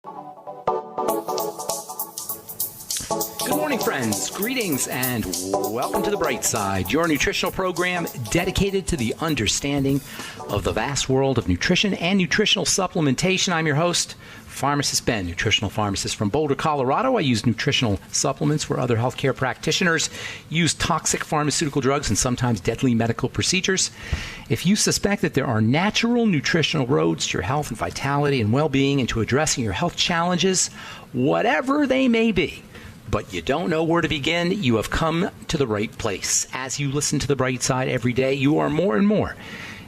Good morning, friends. Greetings and welcome to The Bright Side, your nutritional program dedicated to the understanding of the vast world of nutrition and nutritional supplementation. I'm your host, Pharmacist Ben, nutritional pharmacist from Boulder, Colorado. I use nutritional supplements where other healthcare practitioners use toxic pharmaceutical drugs and sometimes deadly medical procedures. If you suspect that there are natural nutritional roads to your health and vitality and well-being and to addressing your health challenges, whatever they may be, but you don't know where to begin, you have come to the right place. As you listen to The Bright Side every day, you are more and more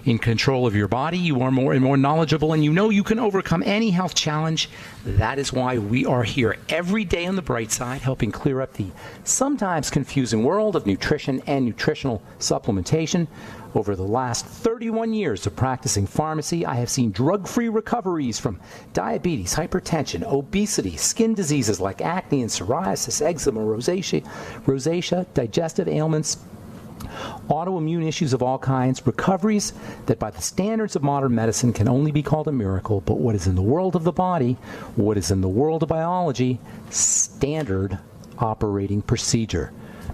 in control of your body. You are more and more knowledgeable, and you know you can overcome any health challenge. That is why we are here every day on The Bright Side, helping clear up the sometimes confusing world of nutrition and nutritional supplementation. Over the last 31 years of practicing pharmacy, I have seen drug-free recoveries from diabetes, hypertension, obesity, skin diseases like acne and psoriasis, eczema, rosacea, digestive ailments, autoimmune issues of all kinds, recoveries that by the standards of modern medicine can only be called a miracle, but what is in the world of the body, what is in the world of biology, standard operating procedure.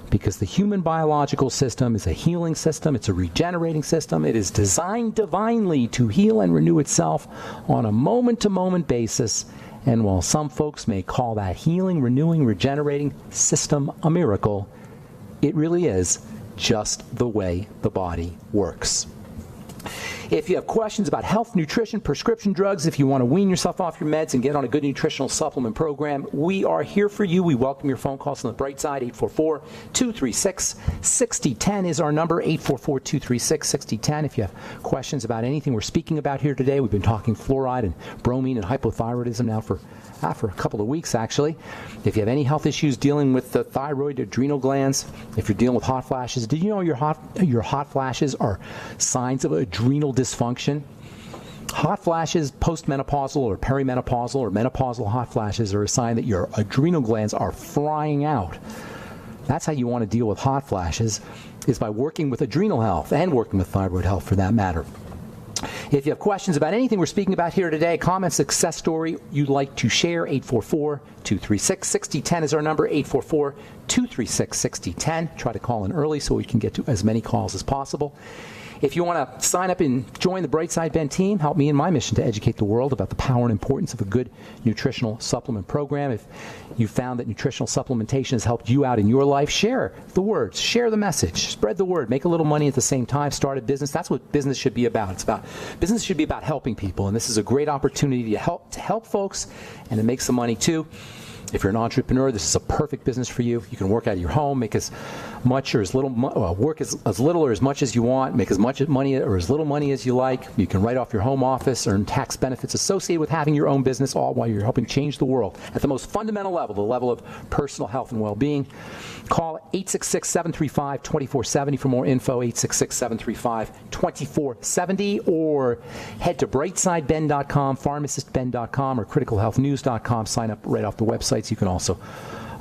Because the human biological system is a healing system, it's a regenerating system, it is designed divinely to heal and renew itself on a moment-to-moment basis. And while some folks may call that healing, renewing, regenerating system a miracle, it really is just the way the body works. If you have questions about health, nutrition, prescription drugs, if you want to wean yourself off your meds and get on a good nutritional supplement program, we are here for you. We welcome your phone calls on The Bright Side. 844-236-6010 is our number, 844-236-6010. If you have questions about anything we're speaking about here today, we've been talking fluoride and bromine and hypothyroidism now for a couple of weeks, actually. If you have any health issues dealing with the thyroid, adrenal glands, if you're dealing with hot flashes, did you know your hot flashes are signs of adrenal dysfunction? Hot flashes, postmenopausal or perimenopausal or menopausal hot flashes are a sign that your adrenal glands are frying out. That's how you want to deal with hot flashes, is by working with adrenal health and working with thyroid health for that matter. If you have questions about anything we're speaking about here today, comment, success story you'd like to share, 844-236-6010 is our number, 844-236-6010. Try to call in early so we can get to as many calls as possible. If you want to sign up and join the Bright Side Ben team, help me in my mission to educate the world about the power and importance of a good nutritional supplement program. If you found that nutritional supplementation has helped you out in your life, share the words, share the message, spread the word, make a little money at the same time, start a business. That's what business should be about. Business should be about helping people, and this is a great opportunity to help folks and to make some money too. If you're an entrepreneur, this is a perfect business for you. You can work out of your home, make as much or as little, work as little or as much as you want, make as much money or as little money as you like. You can write off your home office, earn tax benefits associated with having your own business, all while you're helping change the world at the most fundamental level, the level of personal health and well-being. Call 866-735-2470 for more info, 866-735-2470, or head to brightsideben.com, pharmacistben.com, or criticalhealthnews.com. Sign up right off the websites. You can also,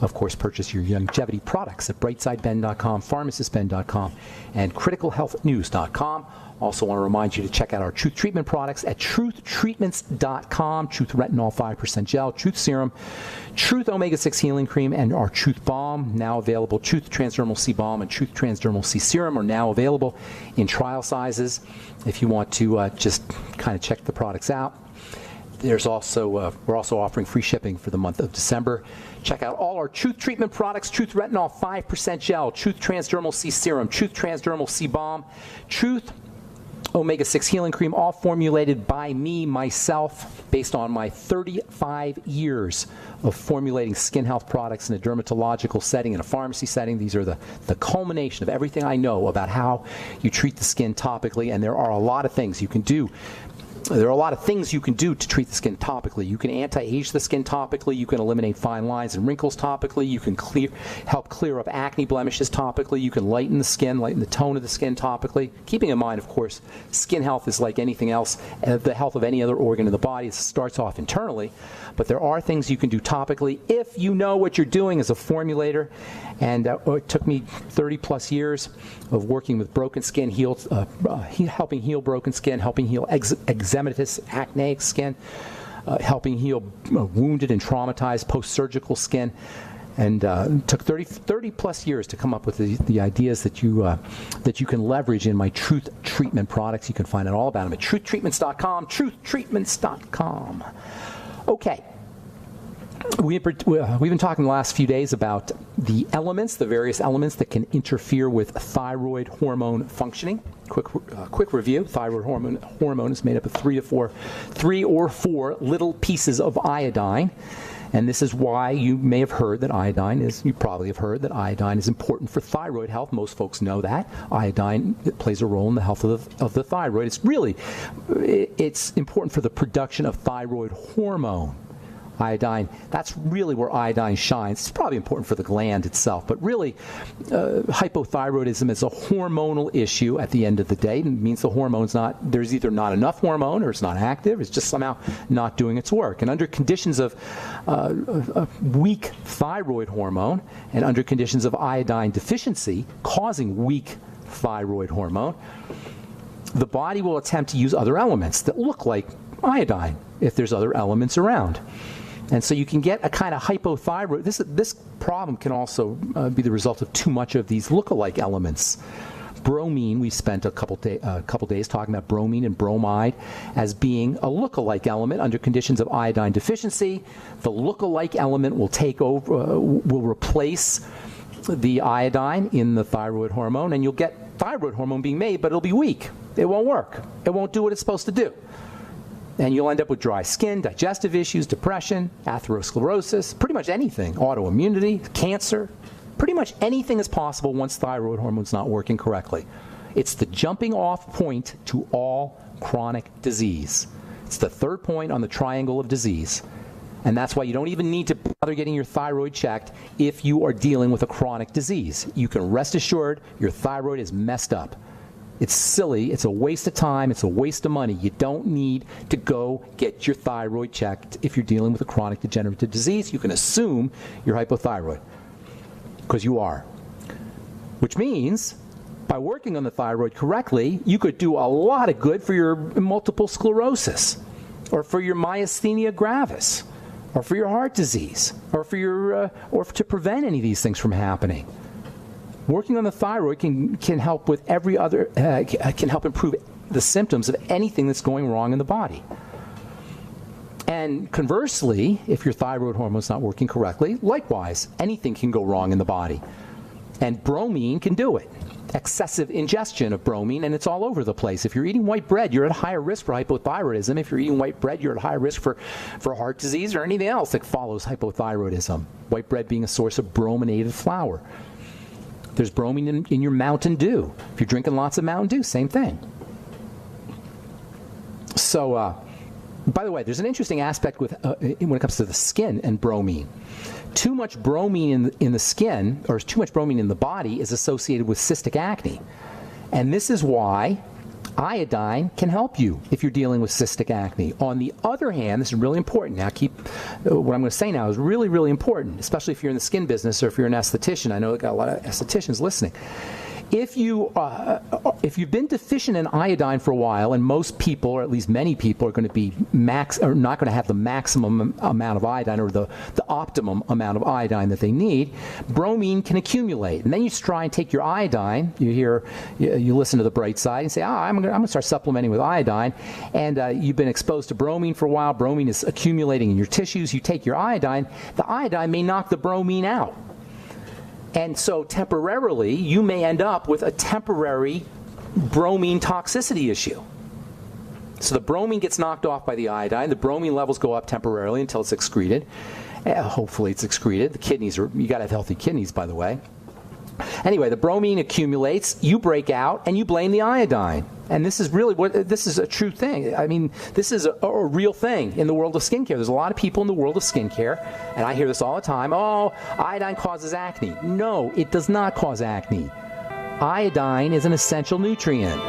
of course, purchase your longevity products at brightsideben.com, pharmacistben.com, and criticalhealthnews.com. Also want to remind you to check out our Truth Treatment products at truthtreatments.com. Truth Retinol 5% Gel, Truth Serum, Truth Omega-6 Healing Cream, and our Truth Balm, now available. Truth Transdermal C Balm and Truth Transdermal C Serum are now available in trial sizes if you want to just kind of check the products out. There's also we're also offering free shipping for the month of December. Check out all our Truth Treatment products: Truth Retinol 5% Gel, Truth Transdermal C Serum, Truth Transdermal C Balm, Truth Omega-6 Healing Cream, all formulated by me, myself, based on my 35 years of formulating skin health products in a dermatological setting, in a pharmacy setting. These are the culmination of everything I know about how you treat the skin topically, and there are a lot of things you can do. There are a lot of things you can do to treat the skin topically. You can anti-age the skin topically. You can eliminate fine lines and wrinkles topically. You can help clear up acne blemishes topically. You can lighten the skin, lighten the tone of the skin topically. Keeping in mind, of course, skin health is like anything else. The health of any other organ in the body starts off internally. But there are things you can do topically if you know what you're doing as a formulator. And it took me 30-plus years of working with broken skin, helping heal broken skin, helping heal eczematous, acneic skin. helping heal wounded and traumatized post-surgical skin. And took 30 plus years to come up with the ideas that you can leverage in my Truth Treatment products. You can find out all about them at truthtreatments.com, truthtreatments.com. Okay. We've been talking the last few days about the various elements that can interfere with thyroid hormone functioning. Quick review. Thyroid hormone is made up of three or four little pieces of iodine. And this is why you may have heard that you probably have heard that iodine is important for thyroid health. Most folks know that. Iodine plays a role in the health of the thyroid. It's important for the production of thyroid hormone. Iodine, that's really where iodine shines. It's probably important for the gland itself, but really hypothyroidism is a hormonal issue at the end of the day. It means there's either not enough hormone or it's not active. It's just somehow not doing its work. And under conditions of weak thyroid hormone and under conditions of iodine deficiency causing weak thyroid hormone, the body will attempt to use other elements that look like iodine if there's other elements around. And so you can get a kind of hypothyroid. This problem can also be the result of too much of these look-alike elements. Bromine, we spent a couple days talking about bromine and bromide as being a look-alike element under conditions of iodine deficiency. The look-alike element will will replace the iodine in the thyroid hormone, and you'll get thyroid hormone being made, but it'll be weak. It won't work. It won't do what it's supposed to do. And you'll end up with dry skin, digestive issues, depression, atherosclerosis, pretty much anything, autoimmunity, cancer. Pretty much anything is possible once thyroid hormone's not working correctly. It's the jumping off point to all chronic disease. It's the third point on the triangle of disease. And that's why you don't even need to bother getting your thyroid checked if you are dealing with a chronic disease. You can rest assured your thyroid is messed up. It's silly. It's a waste of time. It's a waste of money. You don't need to go get your thyroid checked if you're dealing with a chronic degenerative disease. You can assume you're hypothyroid because you are. Which means by working on the thyroid correctly, you could do a lot of good for your multiple sclerosis or for your myasthenia gravis or for your heart disease or or to prevent any of these things from happening. Working on the thyroid can help with can help improve the symptoms of anything that's going wrong in the body. And conversely, if your thyroid hormone's not working correctly, likewise, anything can go wrong in the body. And bromine can do it. Excessive ingestion of bromine, and it's all over the place. If you're eating white bread, you're at higher risk for hypothyroidism. If you're eating white bread, you're at higher risk for heart disease or anything else that follows hypothyroidism. White bread being a source of brominated flour. There's bromine in your Mountain Dew. If you're drinking lots of Mountain Dew, same thing. So, by the way, there's an interesting aspect when it comes to the skin and bromine. Too much bromine in the skin, or too much bromine in the body, is associated with cystic acne. And this is why iodine can help you if you're dealing with cystic acne. On the other hand, this is really important. Now, what I'm going to say now is really, really important, especially if you're in the skin business or if you're an esthetician. I know I've got a lot of estheticians listening. If you've been deficient in iodine for a while, and most people, or at least many people, are going to be not going to have the maximum amount of iodine or the optimum amount of iodine that they need, bromine can accumulate. And then you try and take your iodine. You listen to the bright side and say, I'm going to start supplementing with iodine. And you've been exposed to bromine for a while. Bromine is accumulating in your tissues. You take your iodine. The iodine may knock the bromine out. And so temporarily, you may end up with a temporary bromine toxicity issue. So the bromine gets knocked off by the iodine. The bromine levels go up temporarily until it's excreted. Hopefully it's excreted. You got to have healthy kidneys, by the way. Anyway, the bromine accumulates, you break out, and you blame the iodine. And this is a true thing. I mean, this is a real thing in the world of skincare. There's a lot of people in the world of skincare, and I hear this all the time, iodine causes acne. No, it does not cause acne. Iodine is an essential nutrient.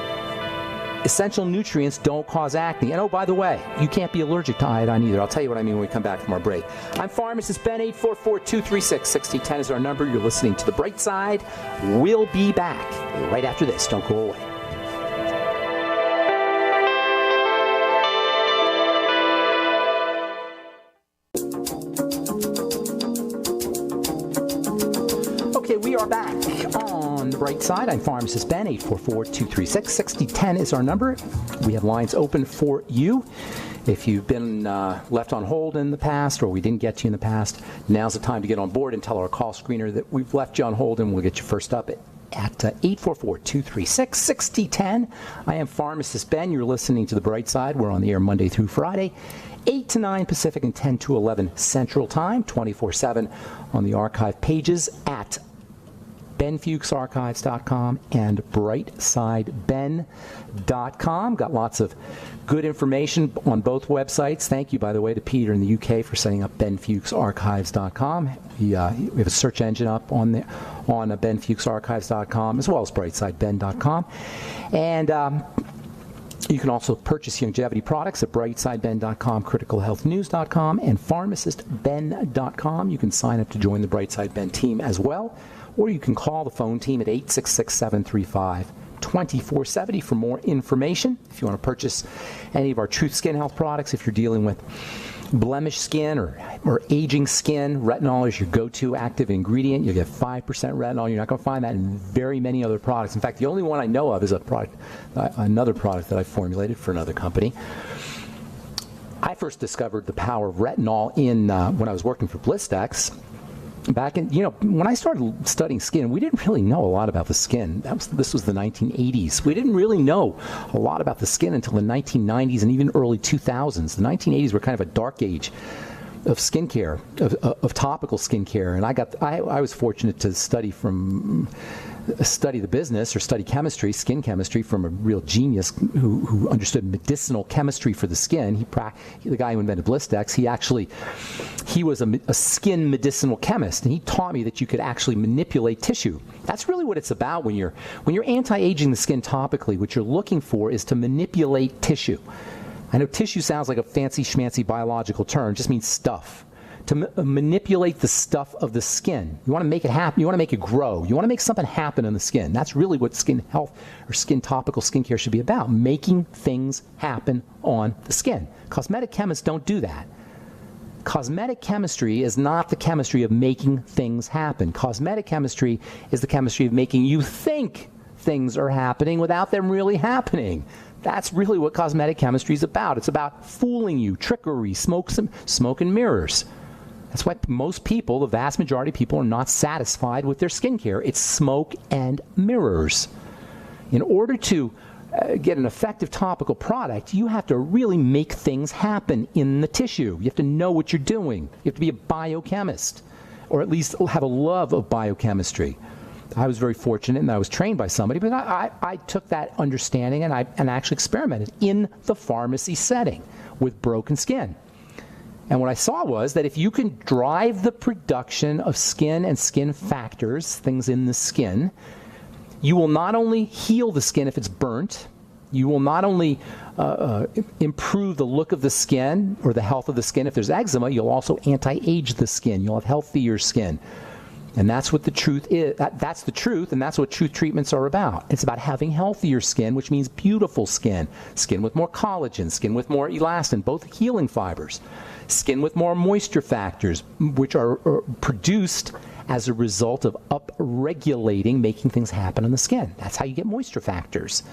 Essential nutrients don't cause acne. And by the way, you can't be allergic to iodine either. I'll tell you what I mean when we come back from our break. I'm Pharmacist Ben. 844-236-6010 is our number. You're listening to The Bright Side. We'll be back right after this. Don't go away. Okay, we are back on the bright side. I'm Pharmacist Ben. 844-236-6010 is our number. We have lines open for you. If you've been left on hold in the past or we didn't get to you in the past, now's the time to get on board and tell our call screener that we've left you on hold, and we'll get you first up at 844-236-6010. I am Pharmacist Ben. You're listening to The Bright Side. We're on the air Monday through Friday, 8 to 9 Pacific and 10 to 11 Central Time, 24/7 on the archive pages at benfuchsarchives.com and brightsideben.com. Got lots of good information on both websites. Thank you, by the way, to Peter in the UK for setting up benfuchsarchives.com. We have a search engine up on benfuchsarchives.com as well as brightsideben.com. And you can also purchase longevity products at brightsideben.com, criticalhealthnews.com, and pharmacistben.com. You can sign up to join the Brightside Ben team as well, or you can call the phone team at 866-735-2470 for more information. If you want to purchase any of our Truth Skin Health products, if you're dealing with blemished skin or aging skin, retinol is your go-to active ingredient. You'll get 5% retinol. You're not going to find that in very many other products. In fact, the only one I know of is another product that I formulated for another company. I first discovered the power of retinol when I was working for Blistex. Back in, when I started studying skin, we didn't really know a lot about the skin. This was the 1980s. We didn't really know a lot about the skin until the 1990s and even early 2000s. The 1980s were kind of a dark age of skincare, of topical skincare, and I was fortunate to study the business or study chemistry, skin chemistry, from a real genius who understood medicinal chemistry for the skin. The guy who invented Blistex, he was a skin medicinal chemist, and he taught me that you could actually manipulate tissue. That's really what it's about when you're anti-aging the skin topically. What you're looking for is to manipulate tissue. I know tissue sounds like a fancy schmancy biological term. It just means stuff. To manipulate the stuff of the skin. You want to make it happen. You want to make it grow. You want to make something happen in the skin. That's really what skin health or topical skincare should be about, making things happen on the skin. Cosmetic chemists don't do that. Cosmetic chemistry is not the chemistry of making things happen. Cosmetic chemistry is the chemistry of making you think things are happening without them really happening. That's really what cosmetic chemistry is about. It's about fooling you, trickery, smoke and mirrors. That's why most people, the vast majority of people, are not satisfied with their skincare. It's smoke and mirrors. In order to get an effective topical product, you have to really make things happen in the tissue. You have to know what you're doing. You have to be a biochemist, or at least have a love of biochemistry. I was very fortunate, and I was trained by somebody, but I took that understanding and I actually experimented in the pharmacy setting with broken skin. And what I saw was that if you can drive the production of skin and skin factors, things in the skin, you will not only heal the skin if it's burnt, you will not only improve the look of the skin or the health of the skin. If there's eczema, you'll also anti-age the skin. You'll have healthier skin. And that's what the truth is. That's the truth, and that's what truth treatments are about. It's about having healthier skin, which means beautiful skin. Skin with more collagen, skin with more elastin, both healing fibers. Skin with more moisture factors, which are produced as a result of upregulating, making things happen in the skin. That's how you get moisture factors.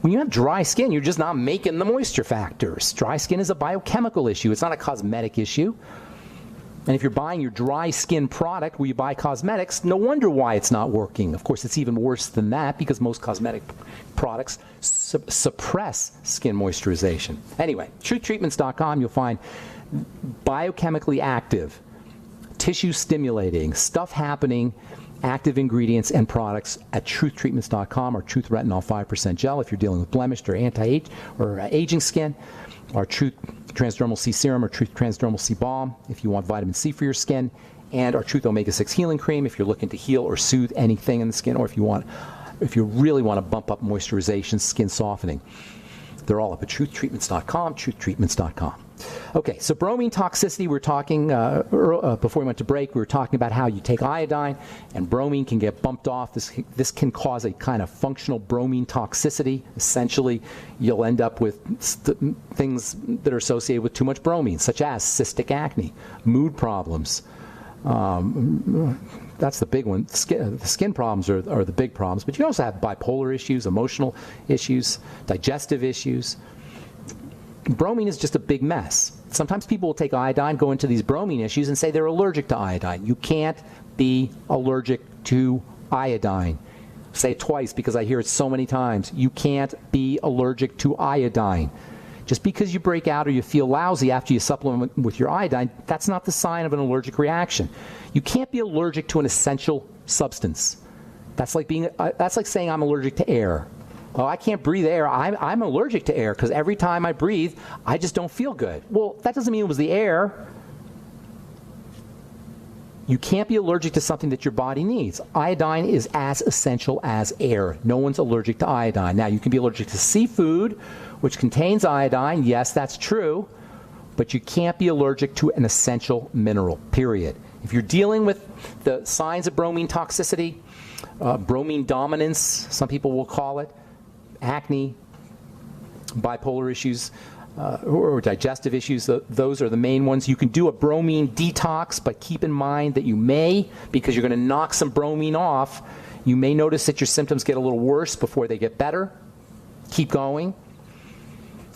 When you have dry skin, you're just not making the moisture factors. Dry skin is a biochemical issue. It's not a cosmetic issue. And if you're buying your dry skin product where you buy cosmetics, no wonder why it's not working. Of course, it's even worse than that because most cosmetic products suppress skin moisturization. Anyway, truthtreatments.com, you'll find biochemically active, tissue stimulating, stuff happening, active ingredients and products at truthtreatments.com, or Truth Retinol 5% Gel if you're dealing with blemished or anti-age or aging skin, our Truth Transdermal C Serum or Truth Transdermal C Balm if you want vitamin C for your skin, and our Truth Omega-6 Healing Cream if you're looking to heal or soothe anything in the skin, or if you really want to bump up moisturization, skin softening. They're all up at truthtreatments.com, truthtreatments.com. Okay, so bromine toxicity, we were talking, before we went to break, we were talking about how you take iodine and bromine can get bumped off. This can cause a kind of functional bromine toxicity. Essentially, you'll end up with things that are associated with too much bromine, such as cystic acne, mood problems, That's the big one. The skin problems are the big problems, but you also have bipolar issues, emotional issues, digestive issues. Bromine is just a big mess. Sometimes people will take iodine, go into these bromine issues, and say they're allergic to iodine. You can't be allergic to iodine. Say it twice because I hear it so many times. You can't be allergic to iodine. Just because you break out or you feel lousy after you supplement with your iodine, that's not the sign of an allergic reaction. You can't be allergic to an essential substance. That's like saying I'm allergic to air. Oh, I can't breathe air. I'm allergic to air because every time I breathe, I just don't feel good. Well, that doesn't mean it was the air. You can't be allergic to something that your body needs. Iodine is as essential as air. No one's allergic to iodine. Now, you can be allergic to seafood, which contains iodine. Yes, that's true. But you can't be allergic to an essential mineral, period. If you're dealing with the signs of bromine toxicity, bromine dominance, some people will call it, acne, bipolar issues, or digestive issues, those are the main ones. You can do a bromine detox, but keep in mind that you may, because you're going to knock some bromine off, you may notice that your symptoms get a little worse before they get better. Keep going.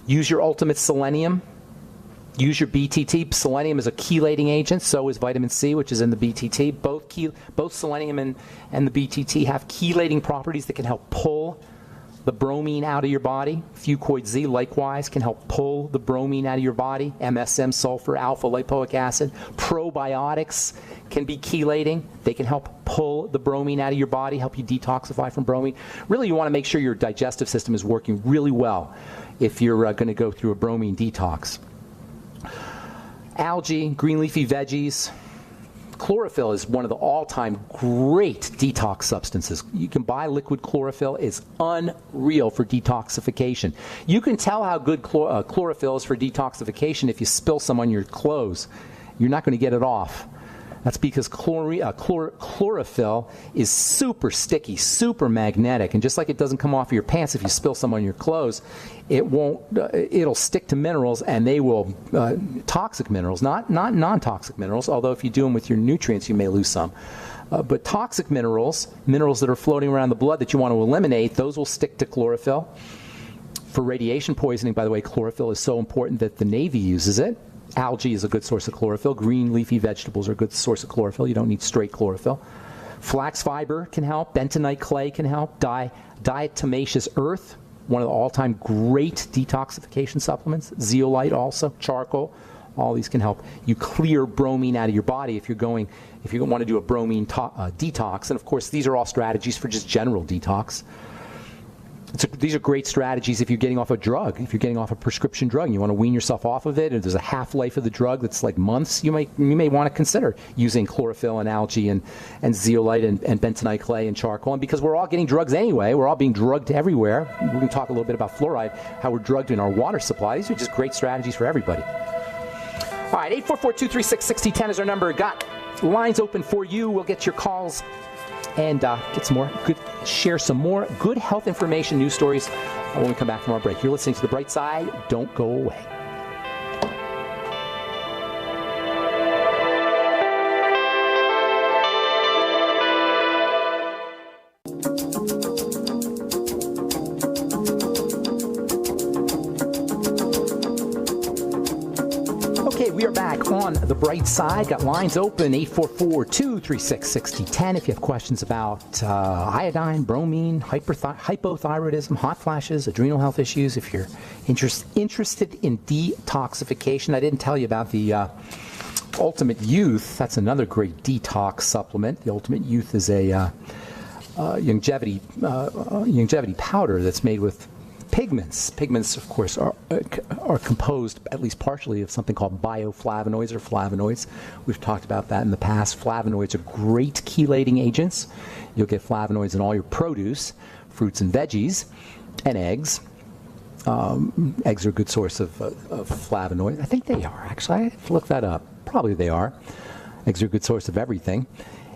Use your ultimate selenium. Use your BTT. Selenium is a chelating agent, so is vitamin C, which is in the BTT. Both selenium and the BTT have chelating properties that can help pull the bromine out of your body. Fucoid Z, likewise, can help pull the bromine out of your body. MSM, sulfur, alpha lipoic acid. Probiotics can be chelating. They can help pull the bromine out of your body, help you detoxify from bromine. Really, you want to make sure your digestive system is working really well if you're going to go through a bromine detox. Algae, green leafy veggies. Chlorophyll is one of the all-time great detox substances. You can buy liquid chlorophyll. It's unreal for detoxification. You can tell how good chlorophyll is for detoxification if you spill some on your clothes. You're not going to get it off. That's because chlorophyll is super sticky, super magnetic, and just like it doesn't come off of your pants if you spill some on your clothes, it'll stick to minerals, and they will, toxic minerals, not non-toxic minerals, although if you do them with your nutrients, you may lose some. But toxic minerals that are floating around the blood that you want to eliminate, those will stick to chlorophyll. For radiation poisoning, by the way, chlorophyll is so important that the Navy uses it. Algae is a good source of chlorophyll. Green leafy vegetables are a good source of chlorophyll. You don't need straight chlorophyll. Flax fiber can help. Bentonite clay can help. Diatomaceous earth, one of the all-time great detoxification supplements. Zeolite also. Charcoal. All these can help you clear bromine out of your body if you want to do a bromine detox. And of course, these are all strategies for just general detox. These are great strategies if you're getting off a drug, if you're getting off a prescription drug and you want to wean yourself off of it, and there's a half-life of the drug that's like months, you may want to consider using chlorophyll and algae and zeolite and bentonite clay and charcoal. And because we're all getting drugs anyway, we're all being drugged everywhere. We're going to talk a little bit about fluoride, how we're drugged in our water supply. These are just great strategies for everybody. All right, 844-236-6010 is our number. Got lines open for you. We'll get your calls and share some more good health information, news stories when we come back from our break. You're listening to The Bright Side. Don't go away. We are back on The Bright Side. Got lines open, 844-236-6010. If you have questions about iodine, bromine, hypothyroidism, hot flashes, adrenal health issues, if you're interested in detoxification. I didn't tell you about the Ultimate Youth. That's another great detox supplement. The Ultimate Youth is a longevity powder that's made with pigments. Pigments, of course, are composed at least partially of something called bioflavonoids or flavonoids. We've talked about that in the past. Flavonoids are great chelating agents. You'll get flavonoids in all your produce, fruits and veggies, and eggs. Eggs are a good source of flavonoids. I think they are, actually. I have to look that up. Probably they are. Eggs are a good source of everything.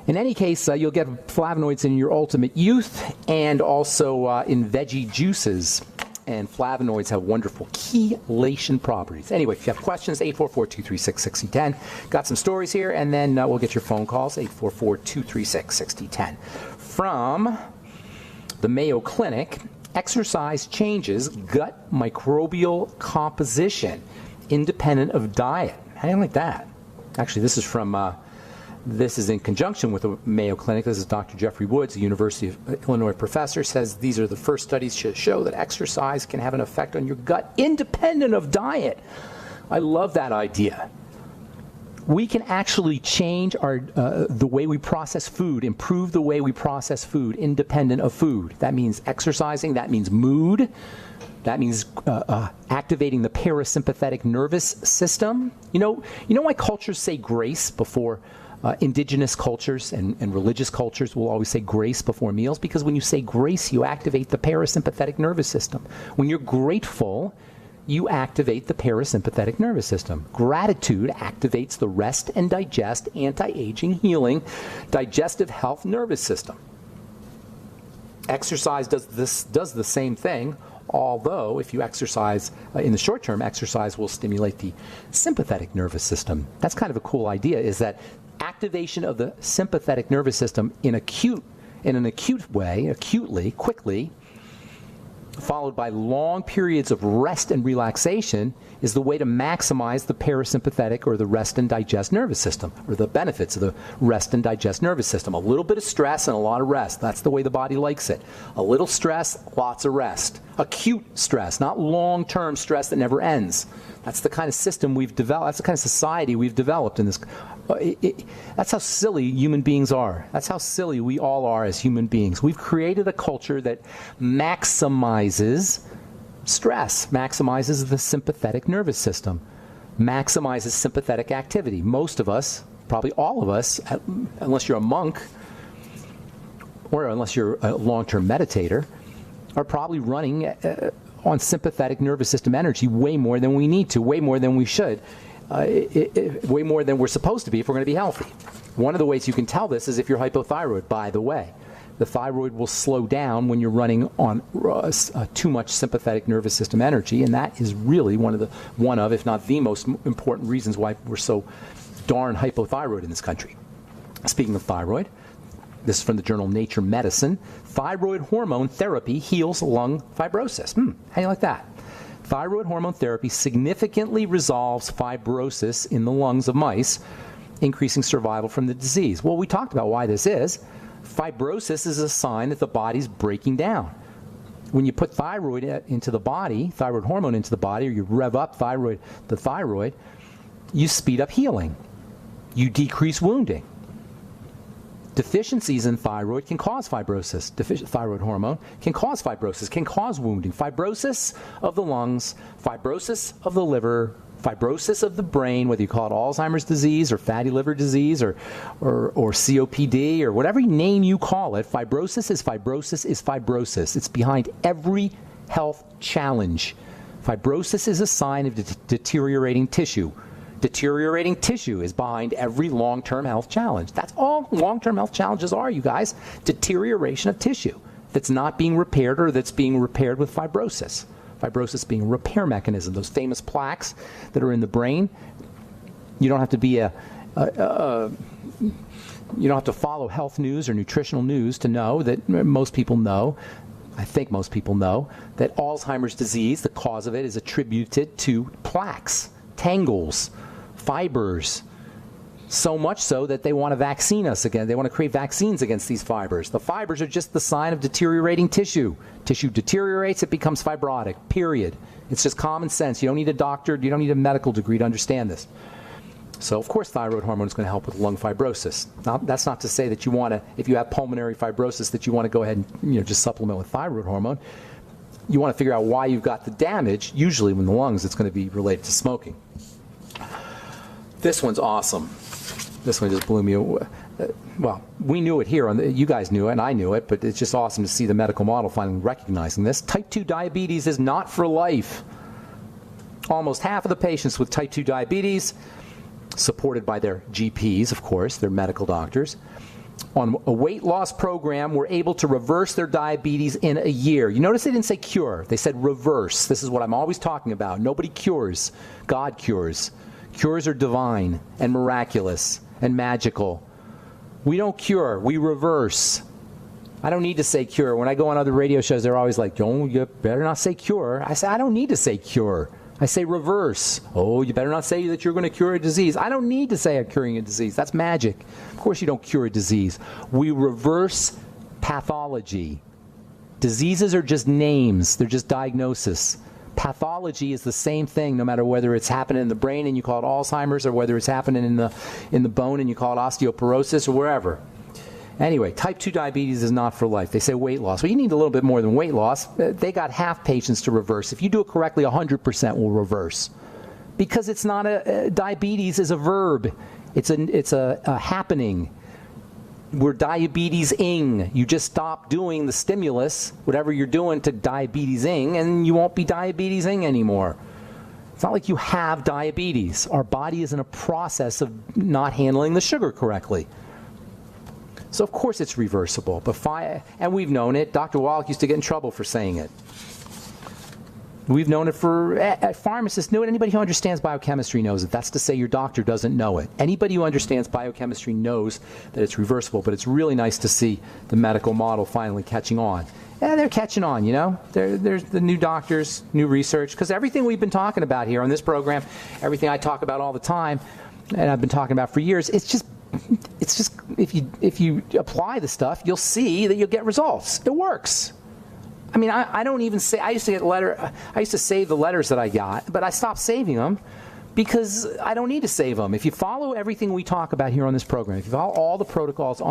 In any case, you'll get flavonoids in your Ultimate Youth and also in veggie juices. and flavonoids have wonderful chelation properties. Anyway, if you have questions, 844-236-6010. Got some stories here, and then we'll get your phone calls, 844-236-6010. From the Mayo Clinic, exercise changes gut microbial composition independent of diet. How do you like that? Actually, this is from... This is in conjunction with the Mayo Clinic. This is Dr. Jeffrey Woods, a University of Illinois professor, says these are the first studies to show that exercise can have an effect on your gut independent of diet. I love that idea. We can actually change the way we process food, improve the way we process food independent of food. That means exercising. That means mood. That means activating the parasympathetic nervous system. You know why cultures say grace before indigenous cultures and religious cultures will always say grace before meals? Because when you say grace, you activate the parasympathetic nervous system. When you're grateful, you activate the parasympathetic nervous system. Gratitude activates the rest and digest, anti-aging, healing, digestive health nervous system. Exercise does the same thing, although if you exercise in the short term, exercise will stimulate the sympathetic nervous system. That's kind of a cool idea, is that activation of the sympathetic nervous system in an acute way, acutely, quickly, followed by long periods of rest and relaxation, is the way to maximize the parasympathetic or the rest and digest nervous system, or the benefits of the rest and digest nervous system. A little bit of stress and a lot of rest. That's the way the body likes it. A little stress, lots of rest. Acute stress, not long-term stress that never ends. That's the kind of system we've developed. That's the kind of society we've developed in this. That's how silly human beings are. That's how silly we all are as human beings. We've created a culture that maximizes stress, maximizes the sympathetic nervous system, maximizes sympathetic activity. Most of us, probably all of us, unless you're a monk or unless you're a long-term meditator, are probably running on sympathetic nervous system energy way more than we need to, way more than we should. Way more than we're supposed to be if we're going to be healthy. One of the ways you can tell this is if you're hypothyroid, by the way. The thyroid will slow down when you're running on too much sympathetic nervous system energy, and that is really one of, if not the most important reasons why we're so darn hypothyroid in this country. Speaking of thyroid, this is from the journal Nature Medicine. Thyroid hormone therapy heals lung fibrosis. How do you like that? Thyroid hormone therapy significantly resolves fibrosis in the lungs of mice, increasing survival from the disease. Well, we talked about why this is. Fibrosis is a sign that the body's breaking down. When you put thyroid into the body, thyroid hormone into the body, or you rev up the thyroid, you speed up healing. You decrease wounding. Deficiencies in thyroid can cause fibrosis. Thyroid hormone can cause fibrosis, can cause wounding. Fibrosis of the lungs, fibrosis of the liver, fibrosis of the brain, whether you call it Alzheimer's disease or fatty liver disease or COPD or whatever name you call it, fibrosis is fibrosis is fibrosis. It's behind every health challenge. Fibrosis is a sign of deteriorating tissue. Deteriorating tissue is behind every long-term health challenge. That's all long-term health challenges are, you guys. Deterioration of tissue that's not being repaired or that's being repaired with fibrosis. Fibrosis being a repair mechanism. Those famous plaques that are in the brain, you don't have to be you don't have to follow health news or nutritional news to know that most people know, I think most people know, that Alzheimer's disease, the cause of it, is attributed to plaques, tangles, fibers, so much so that they want to vaccine us again. They want to create vaccines against these fibers. The fibers are just the sign of deteriorating tissue. Tissue deteriorates, it becomes fibrotic, period. It's just common sense. You don't need a doctor, you don't need a medical degree to understand this. So, of course, thyroid hormone is going to help with lung fibrosis. Now, that's not to say that you want to, if you have pulmonary fibrosis, that you want to go ahead and just supplement with thyroid hormone. You want to figure out why you've got the damage. Usually in the lungs, it's going to be related to smoking. This one's awesome. This one just blew me away. Well, we knew it here. You guys knew it, and I knew it, but it's just awesome to see the medical model finally recognizing this. Type 2 diabetes is not for life. Almost half of the patients with type 2 diabetes, supported by their GPs, of course, their medical doctors, on a weight loss program were able to reverse their diabetes in a year. You notice they didn't say cure. They said reverse. This is what I'm always talking about. Nobody cures. God cures. Cures are divine and miraculous and magical. We don't cure. We reverse. I don't need to say cure. When I go on other radio shows, they're always like, oh, you better not say cure. I say, I don't need to say cure. I say reverse. Oh, you better not say that you're going to cure a disease. I don't need to say I'm curing a disease. That's magic. Of course you don't cure a disease. We reverse pathology. Diseases are just names. They're just diagnosis. Pathology is the same thing, no matter whether it's happening in the brain and you call it Alzheimer's, or whether it's happening in the bone and you call it osteoporosis, or wherever. Anyway, type 2 diabetes is not for life. They say weight loss. Well, you need a little bit more than weight loss. They got half patients to reverse. If you do it correctly, 100% will reverse. Because it's not diabetes is a verb. It's a happening. We're diabetes-ing. You just stop doing the stimulus, whatever you're doing to diabetes-ing, and you won't be diabetes-ing anymore. It's not like you have diabetes. Our body is in a process of not handling the sugar correctly. So of course it's reversible, and we've known it. Dr. Wallach used to get in trouble for saying it. We've known it pharmacists knew it. Anybody who understands biochemistry knows it. That's to say your doctor doesn't know it. Anybody who understands biochemistry knows that it's reversible, but it's really nice to see the medical model finally catching on. And they're catching on, you know. There's the new doctors, new research, because everything we've been talking about here on this program, everything I talk about all the time, and I've been talking about for years, it's just if you apply the stuff, you'll see that you'll get results. It works. I mean, I don't even say. I used to save the letters that I got, but I stopped saving them because I don't need to save them. If you follow everything we talk about here on this program, if you follow all the protocols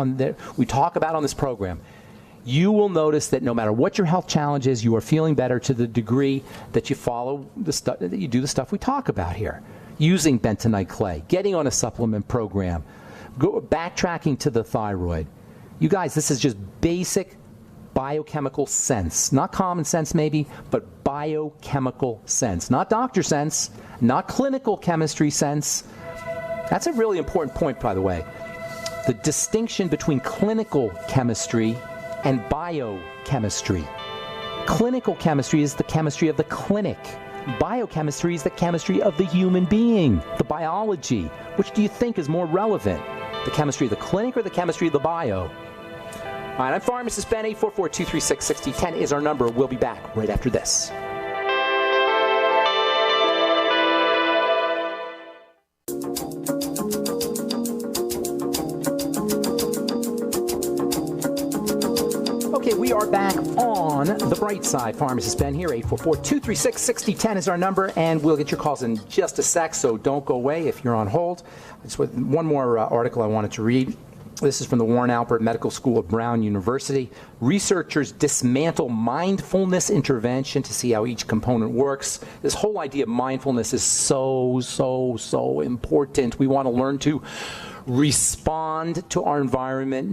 we talk about on this program, you will notice that no matter what your health challenge is, you are feeling better to the degree that you follow the stuff, that you do the stuff we talk about here. Using bentonite clay, getting on a supplement program, backtracking to the thyroid. You guys, this is just basic biochemical sense. Not common sense maybe, but biochemical sense. Not doctor sense, not clinical chemistry sense. That's a really important point, by the way. The distinction between clinical chemistry and biochemistry. Clinical chemistry is the chemistry of the clinic. Biochemistry is the chemistry of the human being, the biology. Which do you think is more relevant? The chemistry of the clinic or the chemistry of the bio? All right, I'm Pharmacist Ben. 844-236-6010 is our number. We'll be back right after this. Okay, we are back on the bright side. Pharmacist Ben here. 844-236-6010 is our number, and we'll get your calls in just a sec, so don't go away if you're on hold. Just one more article I wanted to read. This is from the Warren Alpert Medical School of Brown University. Researchers dismantle mindfulness intervention to see how each component works. This whole idea of mindfulness is so important. We want to learn to respond to our environment,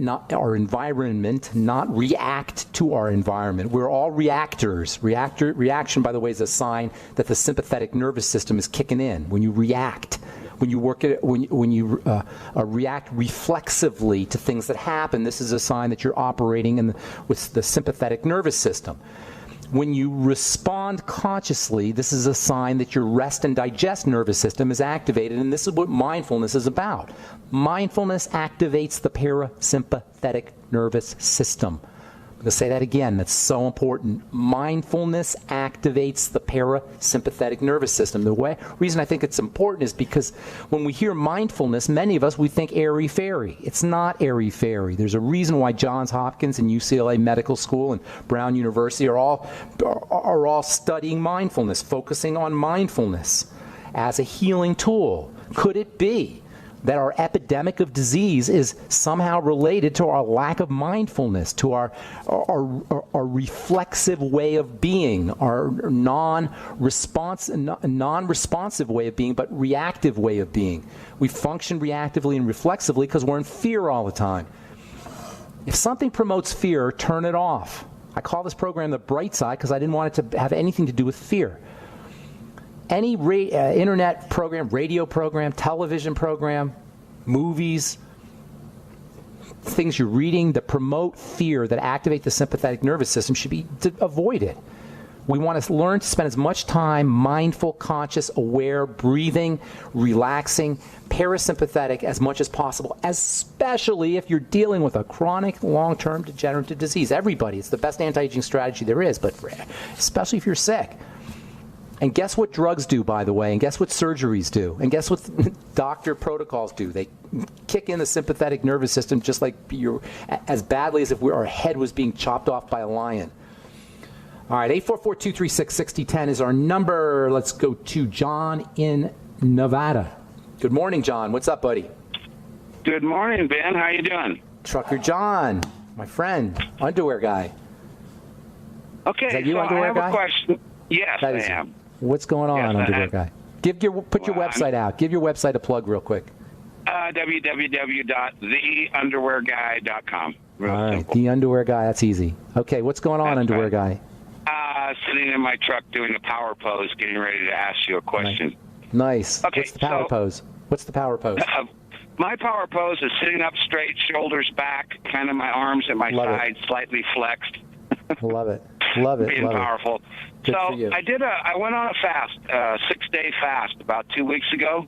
not react to our environment. We're all reactors. Reaction, by the way, is a sign that the sympathetic nervous system is kicking in. When you react, when you react reflexively to things that happen, this is a sign that you're operating with the sympathetic nervous system. When you respond consciously, this is a sign that your rest and digest nervous system is activated, and this is what mindfulness is about. Mindfulness activates the parasympathetic nervous system. I'm going to say that again. That's so important. Mindfulness activates the parasympathetic nervous system. The reason I think it's important is because when we hear mindfulness, many of us, we think airy-fairy. It's not airy-fairy. There's a reason why Johns Hopkins and UCLA Medical School and Brown University are all studying mindfulness, focusing on mindfulness as a healing tool. Could it be that our epidemic of disease is somehow related to our lack of mindfulness, to our reflexive way of being, our non-responsive way of being, but reactive way of being? We function reactively and reflexively because we're in fear all the time. If something promotes fear, turn it off. I call this program the bright side because I didn't want it to have anything to do with fear. Any internet program, radio program, television program, movies, things you're reading that promote fear, that activate the sympathetic nervous system should be avoided. We want to learn to spend as much time mindful, conscious, aware, breathing, relaxing, parasympathetic as much as possible, especially if you're dealing with a chronic, long-term degenerative disease. Everybody, it's the best anti-aging strategy there is, but especially if you're sick. And guess what drugs do, by the way, and guess what surgeries do, and guess what doctor protocols do? They kick in the sympathetic nervous system just like as badly as if our head was being chopped off by a lion. All right, 844-236-6010 is our number. Let's go to John in Nevada. Good morning, John. What's up, buddy? Good morning, Ben. How you doing? Trucker John, my friend, underwear guy. Okay, is that you, so underwear I have guy? a question. Yes, I am. What's going on, underwear guy? Put your website out. Give your website a plug real quick. www.theunderwearguy.com. All right, simple. The underwear guy. That's easy. Okay, what's going on, underwear guy? Sitting in my truck doing a power pose, getting ready to ask you a question. Nice. Okay, what's the power pose? What's the power pose? My power pose is sitting up straight, shoulders back, kind of my arms at my sides, slightly flexed. Love it. Love it. Being Love powerful. Good So for you. I went on a fast, 6-day fast about 2 weeks ago,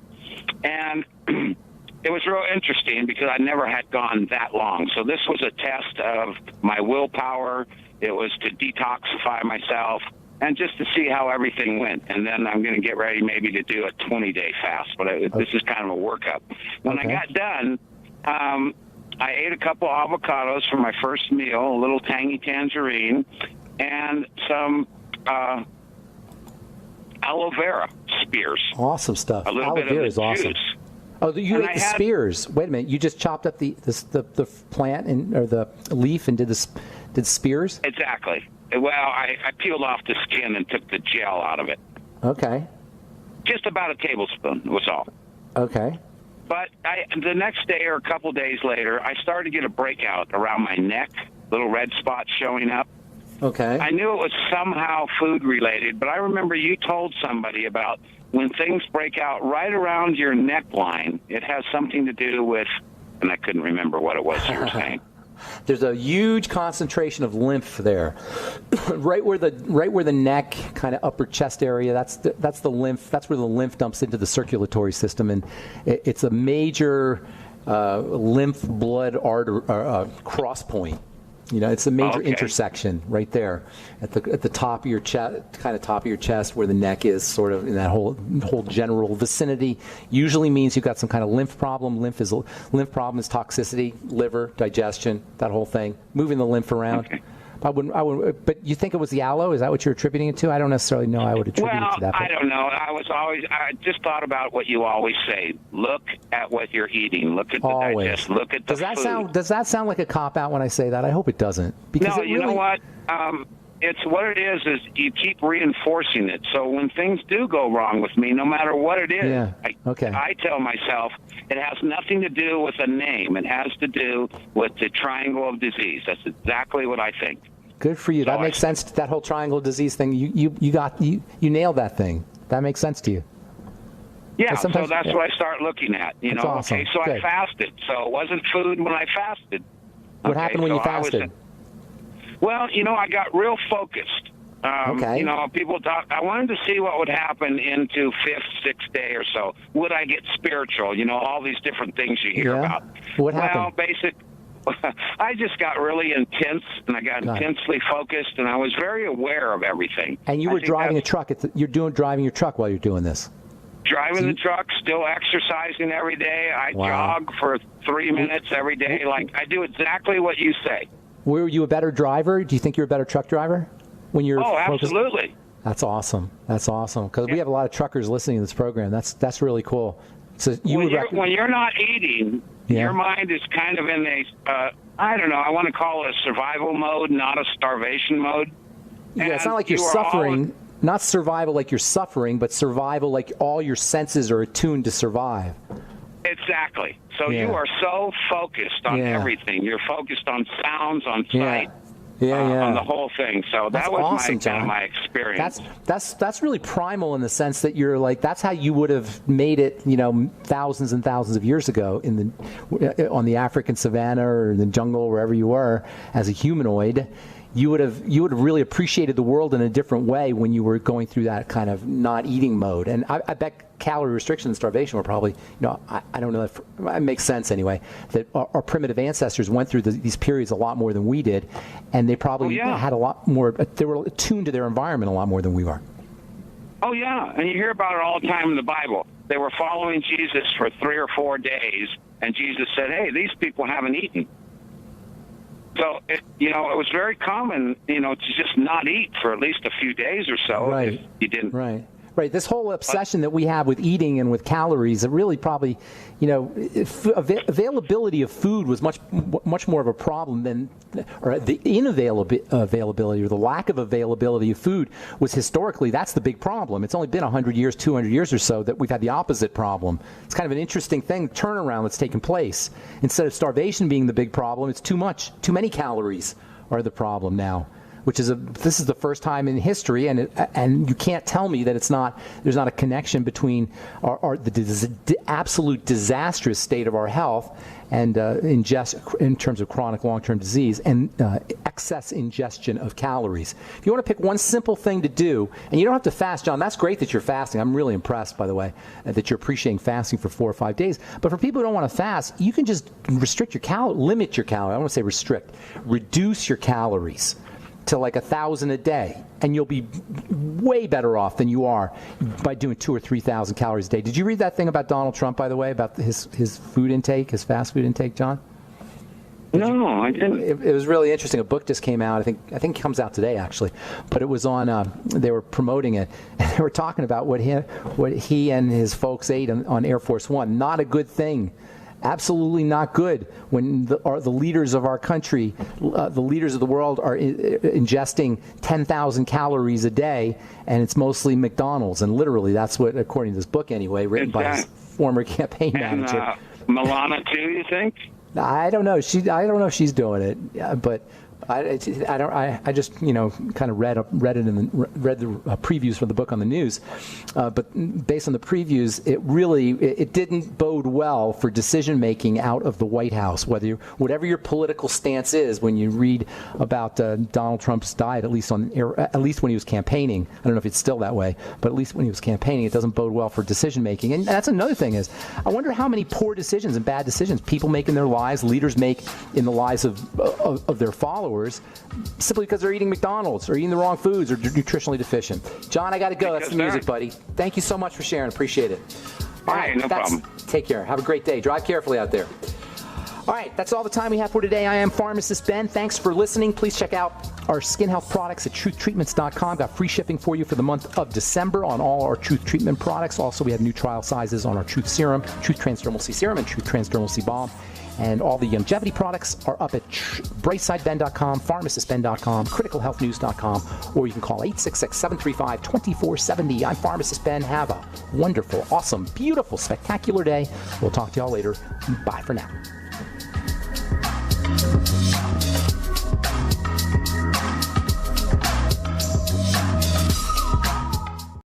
and it was real interesting because I never had gone that long. So this was a test of my willpower. It was to detoxify myself and just to see how everything went. And then I'm going to get ready maybe to do a 20-day fast. But this is kind of a workup. When I got done, I ate a couple avocados for my first meal, a little tangy tangerine, and some aloe vera spears. Awesome stuff. A little Aloe bit vera of is awesome. juice. Oh, you ate the spears. Wait a minute. You just chopped up the plant or the leaf and did spears? Exactly. Well, I peeled off the skin and took the gel out of it. Okay. Just about a tablespoon was all. Okay. But the next day or a couple days later, I started to get a breakout around my neck, little red spots showing up. Okay. I knew it was somehow food related, but I remember you told somebody about when things break out right around your neckline, it has something to do with, and I couldn't remember what it was you were saying. There's a huge concentration of lymph there, right where the neck, kind of upper chest area. That's the lymph. That's where the lymph dumps into the circulatory system, and it's a major lymph blood artery cross point. You know, it's a major intersection right there at the top of your chest, kind of top of your chest, where the neck is, sort of in that whole general vicinity. Usually means you've got some kind of lymph problem. Lymph problem is toxicity, liver, digestion, that whole thing. Moving the lymph around. Okay. I wouldn't. But you think it was the aloe? Is that what you're attributing it to? I don't necessarily know. I would attribute it to that. Well, I don't know. I just thought about what you always say. Look at what you're eating. Look at the digest. Look at the food. Does that sound like a cop-out when I say that? I hope it doesn't. Because no, you know what? It's what it is you keep reinforcing it. So when things do go wrong with me, no matter what it is, I tell myself it has nothing to do with a name. It has to do with the triangle of disease. That's exactly what I think. Good for you. So that makes sense. That whole triangle of disease thing. You nailed that thing. That makes sense to you. Yeah, so that's what I start looking at. You know, awesome. Okay, so I fasted. So it wasn't food when I fasted. What happened when you fasted? Well, you know, I got real focused. You know, people talk. I wanted to see what would happen into 5th, 6th day or so. Would I get spiritual? You know, all these different things you hear about. What happened? Well, I just got really intense, and I got intensely focused, and I was very aware of everything. And you were driving a truck. You're driving your truck while you're doing this. Driving the truck, still exercising every day. I jog for 3 minutes every day. Like, I do exactly what you say. Were you a better driver? Do you think you're a better truck driver when you're focused? Absolutely. That's awesome. That's awesome, because we have a lot of truckers listening to this program. That's really cool. So when you're not eating, your mind is kind of in a I don't know. I want to call it a survival mode, not a starvation mode. Yeah, it's not like you're suffering. Not survival like you're suffering, but survival like all your senses are attuned to survive. Exactly. So you are so focused on everything. You're focused on sounds, on sight. on the whole thing. So that's that was awesome, kind of my experience. That's really primal in the sense that you're like, that's how you would have made it, thousands and thousands of years ago on the African savanna or in the jungle, or wherever you were as a humanoid. You would have really appreciated the world in a different way when you were going through that kind of not eating mode. And I bet calorie restriction and starvation were probably, I don't know if it makes sense anyway, that our primitive ancestors went through these periods a lot more than we did, and they probably had a lot more, they were attuned to their environment a lot more than we are. Oh, yeah, and you hear about it all the time in the Bible. They were following Jesus for 3 or 4 days, and Jesus said, hey, these people haven't eaten. So, it was very common, to just not eat for at least a few days or so. Right. If you didn't. Right. This whole obsession that we have with eating and with calories, it really probably, availability of food was much more of a problem or the inavailability or the lack of availability of food was historically, that's the big problem. It's only been 100 years, 200 years or so that we've had the opposite problem. It's kind of an interesting turnaround that's taken place. Instead of starvation being the big problem, it's too many calories are the problem now. This is the first time in history, and you can't tell me that there's not a connection between the absolute disastrous state of our health and in terms of chronic long-term disease and excess ingestion of calories. If you want to pick one simple thing to do, and you don't have to fast, John, that's great that you're fasting. I'm really impressed, by the way, that you're appreciating fasting for 4 or 5 days. But for people who don't want to fast, you can just limit your calories. I don't want to say restrict. Reduce your calories to like 1,000 a day, and you'll be way better off than you are by doing 2,000 or 3,000 calories a day. Did you read that thing about Donald Trump, by the way, about his food intake, his fast food intake, John? No, I didn't. It was really interesting. A book just came out. I think it comes out today, actually. But it was on. They were promoting it, and they were talking about what he and his folks ate on Air Force One. Not a good thing. Absolutely not good when the leaders of our country, the leaders of the world are ingesting 10,000 calories a day, and it's mostly McDonald's. And literally, that's what, according to this book anyway, written by his former campaign manager. Milana too, you think? I don't know. I don't know if she's doing it, but I just kind of read the previews from the book on the news, but based on the previews, it didn't bode well for decision making out of the White House. Whatever your political stance is, when you read about Donald Trump's diet, at least when he was campaigning, I don't know if it's still that way, but at least when he was campaigning, it doesn't bode well for decision making. And that's another thing is, I wonder how many poor decisions and bad decisions people make in their lives, leaders make in the lives of their followers, simply because they're eating McDonald's or eating the wrong foods or nutritionally deficient. John, I got to go. That's the music, buddy. Thank you so much for sharing. Appreciate it. All right, no problem. Take care. Have a great day. Drive carefully out there. All right, that's all the time we have for today. I am Pharmacist Ben. Thanks for listening. Please check out our skin health products at truthtreatments.com. Got free shipping for you for the month of December on all our Truth Treatment products. Also, we have new trial sizes on our Truth Serum, Truth Transdermal C Serum, and Truth Transdermal C Balm. And all the longevity products are up at brightsideben.com, pharmacistben.com, criticalhealthnews.com, or you can call 866-735-2470. I'm Pharmacist Ben. Have a wonderful, awesome, beautiful, spectacular day. We'll talk to y'all later. Bye for now.